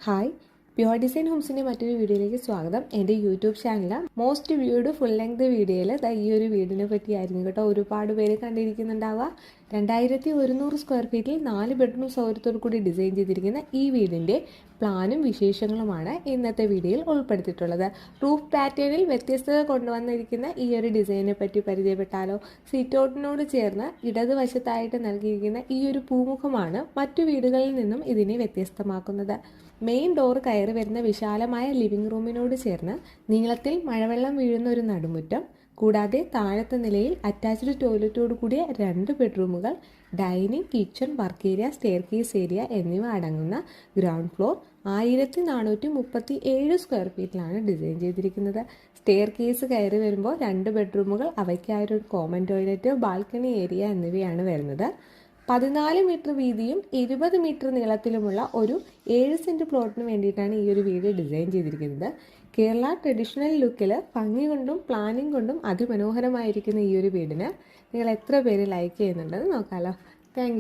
Hi, pure design ഹോംസിൻ്റെ മറ്റൊരു വീഡിയോയിലേക്ക് സ്വാഗതം. എൻ്റെ YouTube channel most viewed full length വീഡിയോയിൽ ഈ ഒരു വീടിനെ പറ്റിയായിരുന്നു കേട്ടോ. ഒരുപാട് പേര് കണ്ടിരിക്കുന്നുണ്ടാവുക. 2100 സ്ക്വയർ ഫീറ്റിൽ 4 ബെഡ്റൂം സൗകര്യത്തോടു കൂടി ഡിസൈൻ ചെയ്തിരിക്കുന്ന ഈ വീടിൻ്റെ പ്ലാനും വിശേഷങ്ങളുമാണ് ഇന്നത്തെ വീഡിയോയിൽ ഉൾപ്പെടുത്തിയിട്ടുള്ളത്. റൂഫ് പാറ്റേണിൽ വ്യത്യസ്തത കൊണ്ടുവന്നിരിക്കുന്ന ഈ ഒരു ഡിസൈനെ പറ്റി പരിചയപ്പെട്ടാലോ. സീറ്റൗട്ടിനോട് ചേർന്ന് ഇടതുവശത്തായിട്ട് നൽകിയിരിക്കുന്ന ഈ ഒരു പൂമുഖമാണ് മറ്റു വീടുകളിൽ നിന്നും ഇതിനെ വ്യത്യസ്തമാക്കുന്നത്. മെയിൻ ഡോർ കയറി വരുന്ന വിശാലമായ ലിവിംഗ് റൂമിനോട് ചേർന്ന് നീളത്തിൽ മഴവെള്ളം വീഴുന്ന ഒരു നടുമുറ്റം, കൂടാതെ താഴത്തെ നിലയിൽ അറ്റാച്ച്ഡ് ടോയ്ലറ്റോട് കൂടിയ 2 ബെഡ്റൂമുകൾ, dining, kitchen, work area, staircase area എന്നിവ അടങ്ങുന്ന ഗ്രൗണ്ട് ഫ്ലോർ 1437 സ്ക്വയർ ഫീറ്റിലാണ് ഡിസൈൻ ചെയ്തിരിക്കുന്നത്. സ്റ്റെയർ കേസ് കയറി വരുമ്പോൾ 2 ബെഡ്റൂമുകൾ, അവയ്ക്കായൊരു കോമൺ ടോയ്ലറ്റ്, ബാൽക്കണി ഏരിയ എന്നിവയാണ് വരുന്നത്. 14 മീറ്റർ വീതിയും 20 മീറ്റർ നീളത്തിലുമുള്ള ഒരു 7 സെൻറ്റ് പ്ലോട്ടിന് വേണ്ടിയിട്ടാണ് ഈ ഒരു വീട് ഡിസൈൻ ചെയ്തിരിക്കുന്നത്. കേരള ട്രഡീഷണൽ ലുക്കിൽ ഭംഗി കൊണ്ടും പ്ലാനിങ് കൊണ്ടും അതിമനോഹരമായിരിക്കുന്ന ഈ ഒരു വീടിന് നിങ്ങൾ എത്ര പേര് ലൈക്ക് ചെയ്യുന്നുണ്ടെന്ന് നോക്കാമല്ലോ. താങ്ക്